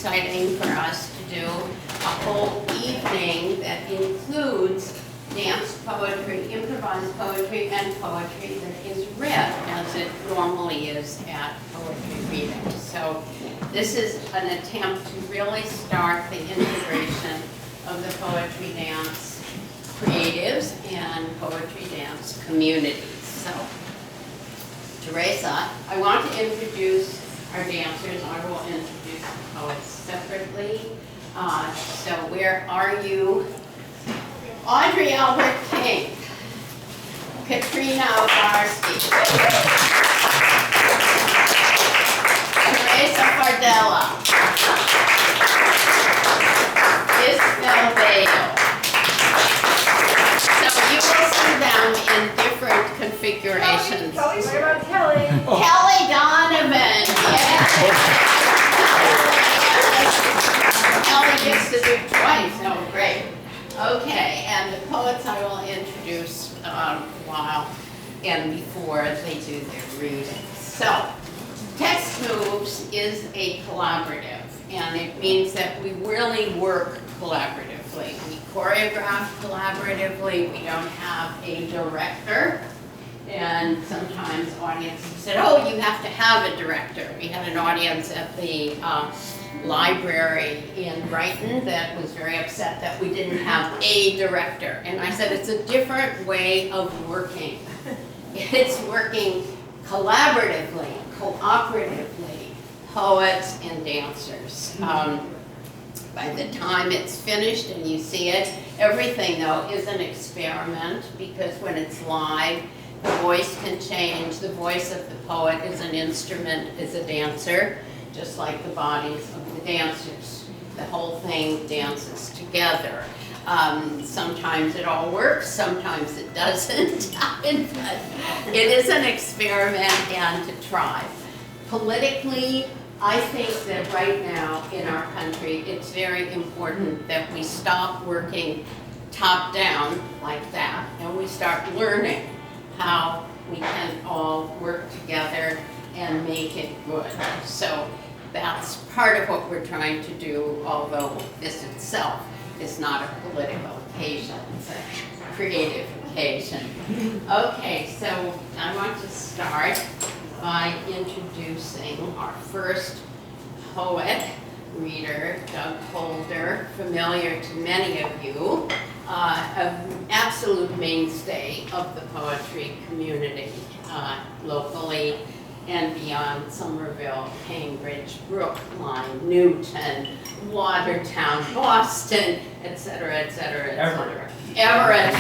exciting for us to do a whole evening that includes dance, poetry, improvised poetry, and poetry that is read, as it normally is at poetry readings. So this is an attempt to really start the integration of the poetry dance creatives and poetry dance communities. So, Teresa, I want to introduce our dancers. I will introduce the poets separately. So where are you? Audrey Albert King, Katrina Obarski, Teresa Fardella, Isabel Bale. So you will see them in different configurations. What about Kelly? Kelly Donovan, yeah. Kelly gets to do twice, oh great. Okay, and the poets I will introduce while and before they do their readings. So, Text Moves is a collaborative, and it means that we really work collaboratively. We choreograph collaboratively, we don't have a director, and sometimes audiences said, oh, you have to have a director. We had an audience at the library in Brighton that was very upset that we didn't have a director. And I said, it's a different way of working. It's working collaboratively, cooperatively, poets and dancers. By the time it's finished and you see it, everything though is an experiment, because when it's live, the voice can change. The voice of the poet is an instrument, is a dancer, just like the bodies of the dancers. The whole thing dances together. Sometimes it all works, sometimes it doesn't. But it is an experiment and to try. Politically, I think that right now in our country, it's very important that we stop working top down like that, and we start learning how we can all work together and make it good. So that's part of what we're trying to do, although this itself is not a political occasion, it's a creative occasion. Okay, so I want to start by introducing our first poet reader, Doug Holder, familiar to many of you, an absolute mainstay of the poetry community, locally and beyond Somerville, Cambridge, Brookline, Newton, Watertown, Boston, et cetera, et cetera, et cetera. Everett,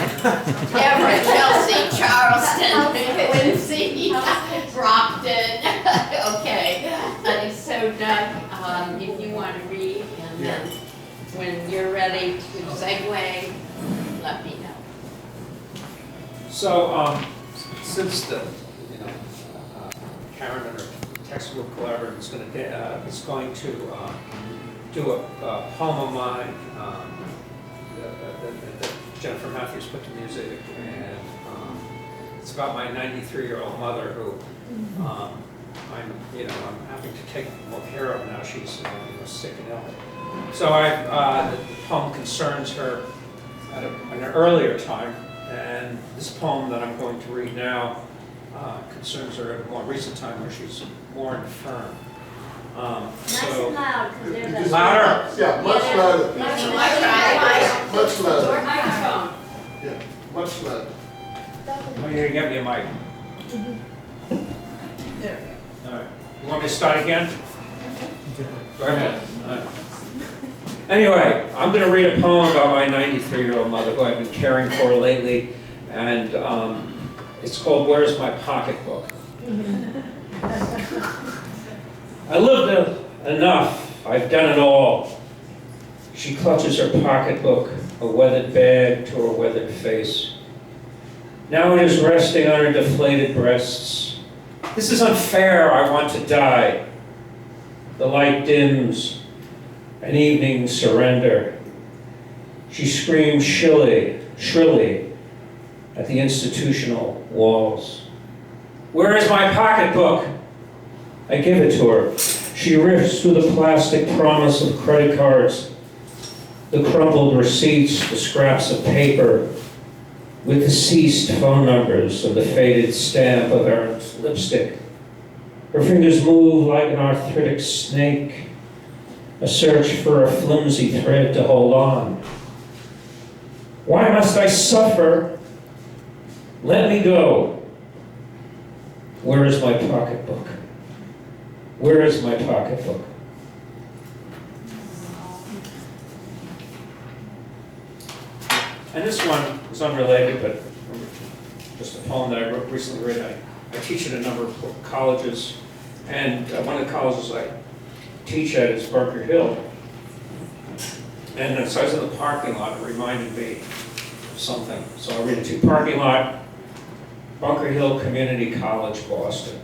Chelsea, Charleston, Quincy, Brockton. Okay. So Doug, if you want to read, and then when you're ready to segue, let me know. So, since the Karen and her textbook collaborator is going to do a poem of mine that Jennifer Matthews put to music, and it's about my 93-year-old mother who I'm having to take more care of now. She's sick and ill. So the poem concerns her at an earlier time, and this poem that I'm going to read now concerns her at a more recent time where she's more infirm. Nice and loud, because there's a... Louder? Yeah, much louder. Much louder. Short microphone. Yeah, much louder. Oh, you're gonna get me a mic. There. All right. You want me to start again? Go ahead. All right. Anyway, I'm going to read a poem about my 93-year-old mother who I've been caring for lately, and it's called Where's My Pocketbook? I lived enough, I've done it all. She clutches her pocketbook, a weathered bag to her weathered face. Now it is resting on her deflated breasts. This is unfair, I want to die. The light dims, an evening surrender. She screams shrilly at the institutional walls. Where is my pocketbook? I give it to her. She rifts through the plastic promise of credit cards, the crumpled receipts, the scraps of paper, with the ceased phone numbers of the faded stamp of Erin's lipstick. Her fingers move like an arthritic snake, a search for a flimsy thread to hold on. Why must I suffer? Let me go. Where is my pocketbook? Where is my pocketbook? And this one is unrelated, but just a poem that I recently read. I teach at a number of colleges, and one of the colleges I teach at is Bunker Hill. And so I was in the parking lot, it reminded me of something. So I'll read it to you. Parking lot, Bunker Hill Community College, Boston.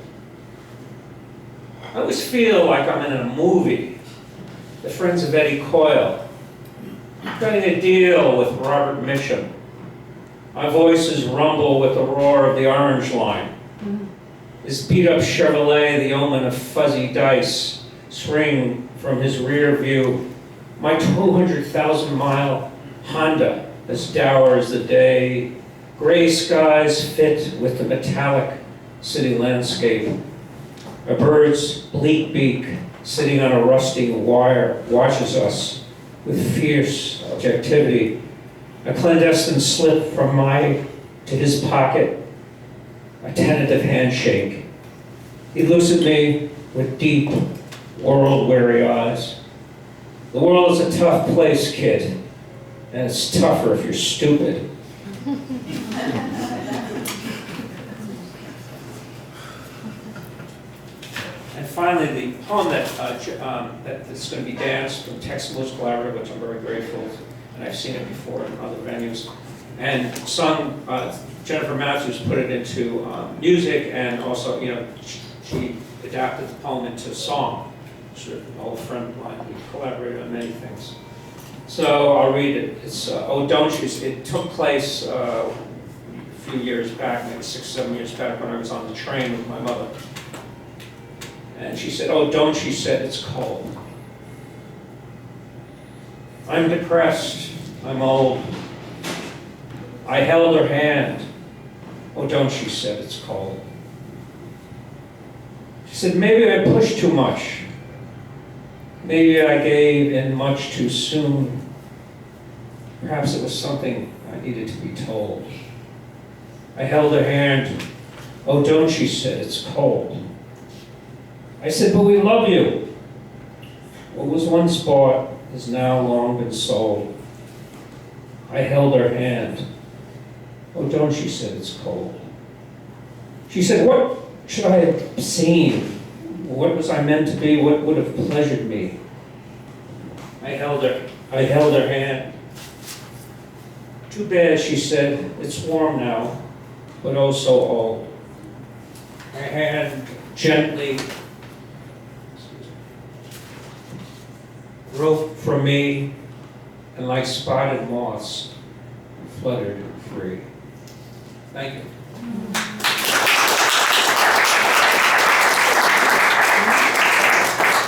I always feel like I'm in a movie, The Friends of Eddie Coyle, cutting a deal with Robert Mitchum. My voices rumble with the roar of the Orange Line. His beat-up Chevrolet, the omen of fuzzy dice, swing from his rear view. My 200,000-mile Honda, as dour as the day. Gray skies fit with the metallic city landscape. A bird's bleak beak, sitting on a rusting wire, watches us with fierce objectivity. A clandestine slip from my to his pocket, a tentative handshake. He looks at me with deep, world-weary eyes. The world is a tough place, kid, and it's tougher if you're stupid. And finally, the poem that's going to be danced from Text Blues Collaborative, which I'm very grateful, and I've seen it before in other venues, and sung. Jennifer Matthews put it into music, and also, she adapted the poem into song. She's an old friend of mine. We collaborated on many things. So I'll read it. It's Oh Don't You. It took place a few years back, maybe 6, 7 years back, when I was on the train with my mother. And she said, "Oh, don't," she said, "it's cold. I'm depressed. I'm old." I held her hand. "Oh, don't," she said, "it's cold." She said, "Maybe I pushed too much. Maybe I gave in much too soon. Perhaps it was something I needed to be told." I held her hand. "Oh, don't," she said, "it's cold." I said, "But we love you. What was once bought has now long been sold." I held her hand. "Oh, don't," she said, "it's cold." She said, "What should I have seen? What was I meant to be? What would have pleasured me?" I held her hand. "Too bad," she said, "it's warm now, but oh so old." Her hand gently broke from me, and like spotted moths, fluttered free. Thank you.